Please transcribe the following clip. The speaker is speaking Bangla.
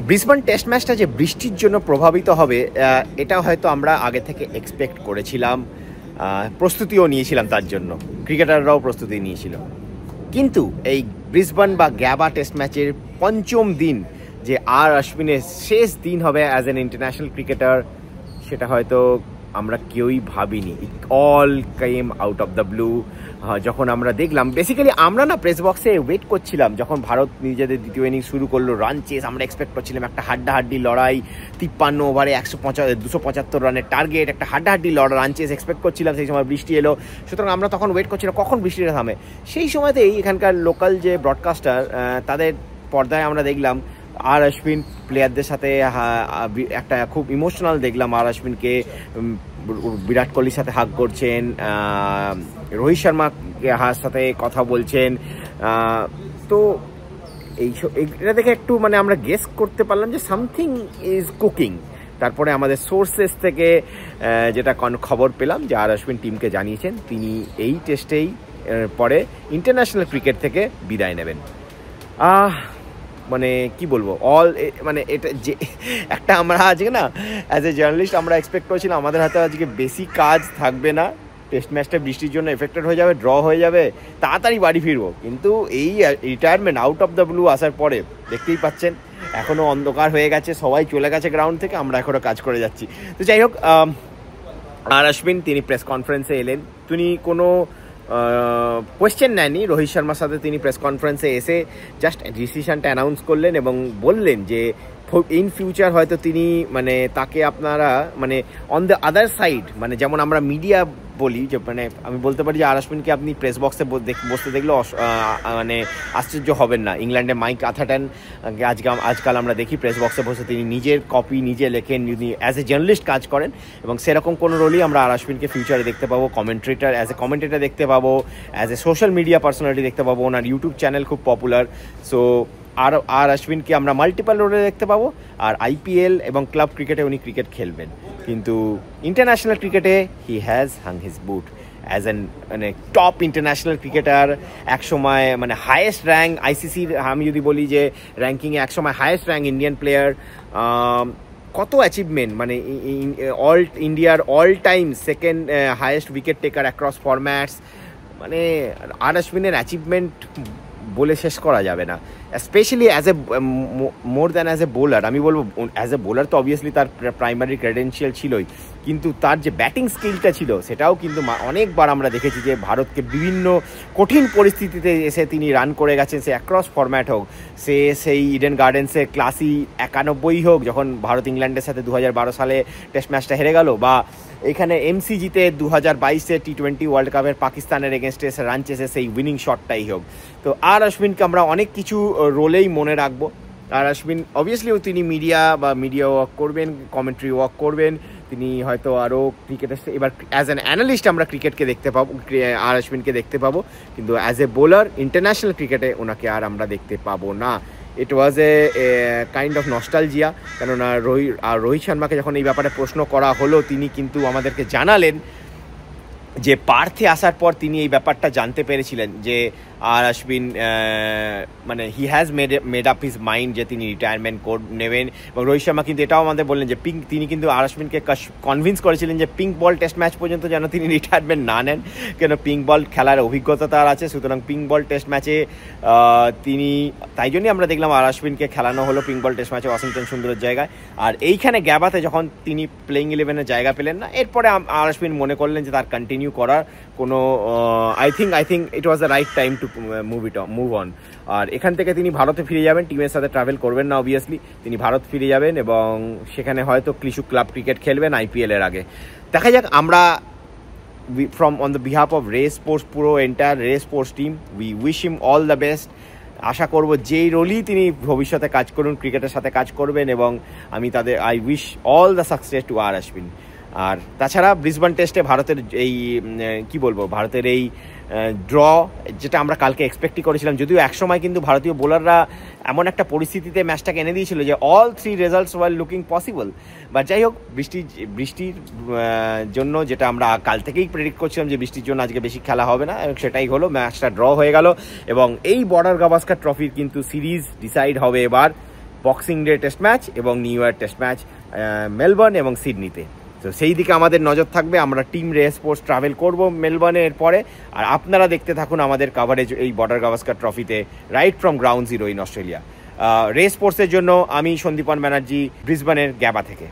ব্রিসবেন টেস্ট ম্যাচটা যে বৃষ্টির জন্য প্রভাবিত হবে এটা হয়তো আমরা আগে থেকে এক্সপেক্ট করেছিলাম, প্রস্তুতিও নিয়েছিলাম, তার জন্য ক্রিকেটাররাও প্রস্তুতি নিয়েছিল। কিন্তু এই ব্রিসবেন বা গ্যাবা টেস্ট ম্যাচের পঞ্চম দিন যে আর অশ্বিনের শেষ দিন হবে অ্যাজ অ্যান ইন্টারন্যাশনাল ক্রিকেটার, সেটা হয়তো আমরা কেউই ভাবিনি। It all came out of the blue. যখন আমরা দেখলাম, বেসিক্যালি আমরা না প্রেস বক্সে ওয়েট করছিলাম যখন ভারত নিজেদের দ্বিতীয় ইনিংস শুরু করলো, রান চেস আমরা এক্সপেক্ট করছিলাম, একটা হাড্ডাহাড্ডি লড়াই, 53 ওভারে 275 রানের টার্গেট, একটা হাড্ডাহাড্ডি রান চেস এক্সপেক্ট করছিলাম। সেই সময় বৃষ্টি এলো, সুতরাং আমরা তখন ওয়েট করছিলাম কখন বৃষ্টিটা থামে। সেই সময়তেই এখানকার লোকাল যে ব্রডকাস্টার, তাদের পর্দায় আমরা দেখলাম আর অশ্বিন প্লেয়ারদের সাথে একটা খুব ইমোশনাল দেখলাম। আর অশ্বিনকে বিরাট কোহলির সাথে হাগ করছেন, রোহিত শর্মাকে সাথে কথা বলছেন। তো এটা দেখে একটু মানে আমরা গেস করতে পারলাম যে সামথিং ইজ কুকিং। তারপরে আমাদের সোর্সেস থেকে যেটা খবর পেলাম যে আর অশ্বিন টিমকে জানিয়েছেন তিনি এই টেস্টেই পরে ইন্টারন্যাশনাল ক্রিকেট থেকে বিদায় নেবেন। মানে কি বলবো, মানে এটা যে একটা আমরা আজকে না অ্যাজ এ জার্নালিস্ট আমরা এক্সপেক্ট করেছিলাম আমাদের হাতে আজকে বেশি কাজ থাকবে না, টেস্ট ম্যাচটা বৃষ্টির জন্য এফেক্টেড হয়ে যাবে, ড্র হয়ে যাবে, তাড়াতাড়ি বাড়ি ফিরবো। কিন্তু এই retirement out of the blue আসার পরে দেখতেই পাচ্ছেন এখনও অন্ধকার হয়ে গেছে, সবাই চলে গেছে গ্রাউন্ড থেকে, আমরা এখনও কাজ করে যাচ্ছি। তো যাই হোক, আর অশ্বিন তিনি প্রেস কনফারেন্সে এলেন, তিনি কোনো কোয়েশ্চেন নেননি। রোহিত শর্মার সাথে তিনি প্রেস কনফারেন্সে এসে জাস্ট ডিসিশনটা অ্যানাউন্স করলেন এবং বললেন যে ইন ফিউচার হয়তো তিনি মানে তাকে আপনারা মানে অন দ্য আদার সাইড, মানে যেমন আমরা মিডিয়া বলি যে মানে আমি বলতে পারি যে আর অশ্বিনকে আপনি প্রেস বক্সে বসতে দেখলে মানে আশ্চর্য হবেন না। ইংল্যান্ডে মাইক আথারটন আজকাল আমরা দেখি প্রেস বক্সে বসে তিনি নিজের কপি নিজে লেখেন, অ্যাজ এ জার্নালিস্ট কাজ করেন, এবং সেরকম কোনো রোলই আমরা আর অশ্বিনকে ফিউচারে দেখতে পাবো। অ্যাজ এ কমেন্টেটর দেখতে পাবো, as a social media personality দেখতে পাবো। ওনার ইউটিউব চ্যানেল খুব পপুলার। সো আর অশ্বিনকে আমরা মাল্টিপল রোলে দেখতে পাবো। আর আইপিএল এবং ক্লাব ক্রিকেটে উনি ক্রিকেট খেলবেন, কিন্তু ইন্টারন্যাশনাল ক্রিকেটে he has hung his boot as an মানে টপ ইন্টারন্যাশনাল ক্রিকেটার। একসময় মানে হায়েস্ট র্যাঙ্ক আইসিসির, আমি যদি বলি যে র্যাঙ্কিংয়ে একসময় হায়েস্ট র্যাঙ্ক ইন্ডিয়ান প্লেয়ার, কত অ্যাচিভমেন্ট, মানে ইন্ডিয়ার all time second highest wicket taker across formats. মানে আর অশ্বিনের অ্যাচিভমেন্ট বলে শেষ করা যাবে না, specially as a more than as a bowler. আমি বলবো অ্যাজ এ বোলার তো অবভিয়াসলি তার প্রাইমারি ক্রেডেন্সিয়াল ছিলই, কিন্তু তার যে ব্যাটিং স্কিলটা ছিল সেটাও কিন্তু অনেকবার আমরা দেখেছি যে ভারতকে বিভিন্ন কঠিন পরিস্থিতিতে এসে তিনি রান করে গেছেন, সে অ্যাক্রস ফরম্যাট হোক, সেই ইডেন গার্ডেন্সে ক্লাসি 91 হোক যখন ভারত ইংল্যান্ডের সাথে 2012 সালে টেস্ট ম্যাচটা হেরে গেল, বা এখানে এমসিজিতে 2022 টি20 ওয়ার্ল্ড কাপের পাকিস্তানের এগেনস্টে রান চেসে সেই উইনিং শটটাই হোক। তো আর অশ্বিনকে আমরা অনেক কিছু রোলেই মনে রাখবো। আর অশ্বিন অবভিয়াসলিও তিনি মিডিয়া ওয়ার্ক করবেন, কমেন্ট্রি ওয়ার্ক করবেন, তিনি হয়তো আরও ক্রিকেটের এবার অ্যাজ অ্যান অ্যানালিস্ট আমরা ক্রিকেটকে দেখতে পাবো, আর অশ্বিনকে দেখতে পাবো, কিন্তু অ্যাজ এ বোলার ইন্টারন্যাশনাল ক্রিকেটে ওনাকে আর আমরা দেখতে পাবো না। ইট ওয়াজ এ কাইন্ড অফ নস্টালজিয়া, কেননা রোহিত শর্মাকে যখন এই ব্যাপারে প্রশ্ন করা হলো তিনি কিন্তু আমাদেরকে জানালেন যে পার্থে আসার পর তিনি এই ব্যাপারটা জানতে পেরেছিলেন যে আর অশ্বিন মানে he has made up his mind যে তিনি রিটায়ারমেন্ট নেবেন। এবং রোহিত শর্মা কিন্তু এটাও আমাদের বললেন যে তিনি কিন্তু আর অশ্বিনকে কনভিন্স করেছিলেন যে পিঙ্ক বল টেস্ট ম্যাচ পর্যন্ত যেন তিনি রিটায়ারমেন্ট না নেন, কেন পিঙ্ক বল খেলার অভিজ্ঞতা তার আছে, সুতরাং পিঙ্ক বল টেস্ট ম্যাচে তিনি, তাই জন্যই আমরা দেখলাম আর অশ্বিনকে খেলানো হলো পিঙ্ক বল টেস্ট ম্যাচে ওয়াশিংটন সুন্দরের জায়গায়। আর এইখানে গ্যাবাতে যখন তিনি প্লেইং 11-এর জায়গা পেলেন না, এরপরে আর অশ্বিন মনে করলেন যে তার কন্টিনিউ করার কোনো I think it was the right time to move on. আর এখান থেকে তিনি ভারতে ফিরে যাবেন, টিমের সাথে ট্রাভেল করবেন না অবভিয়াসলি, তিনি ভারত ফিরে যাবেন এবং সেখানে হয়তো কিছু ক্লাব ক্রিকেট খেলবেন আইপিএলের আগে। দেখা যাক, আমরা from on the behalf of Ray Sports পুরো entire Ray Sports team we wish him all the best। আশা করব যেই রোলই তিনি ভবিষ্যতে কাজ করুন ক্রিকেটের সাথে কাজ করবেন, এবং আমি I wish all the success to R Ashwin. আর তাছাড়া ব্রিসবেন টেস্টে ভারতের এই কি বলবো, ভারতের এই ড্র যেটা আমরা কালকে এক্সপেক্টই করেছিলাম, যদিও একসময় কিন্তু ভারতীয় বোলাররা এমন একটা পরিস্থিতিতে ম্যাচটাকে এনে দিয়েছিল যে all 3 results were looking possible. But যাই হোক, বৃষ্টির জন্য যেটা আমরা কাল থেকেই প্রেডিক্ট করছিলাম যে বৃষ্টির জন্য আজকে বেশি খেলা হবে না, সেটাই হলো, ম্যাচটা ড্র হয়ে গেল। এবং এই বর্ডার গাভাস্কার ট্রফির কিন্তু সিরিজ ডিসাইড হবে এবার বক্সিং ডে টেস্ট ম্যাচ এবং new year test match Melbourne এবং সিডনিতে। তো সেই দিকে আমাদের নজর থাকবে। আমরা টিম রে স্পোর্টস ট্রাভেল করব মেলবোর্নে এর পরে, আর আপনারা দেখতে থাকুন আমাদের কাভারেজ এই বর্ডার গাভাস্কার ট্রফিতে right from ground zero in Australia. রে স্পোর্টসের জন্য আমি সন্দীপন ব্যানার্জি, ব্রিসবেনের গ্যাবা থেকে।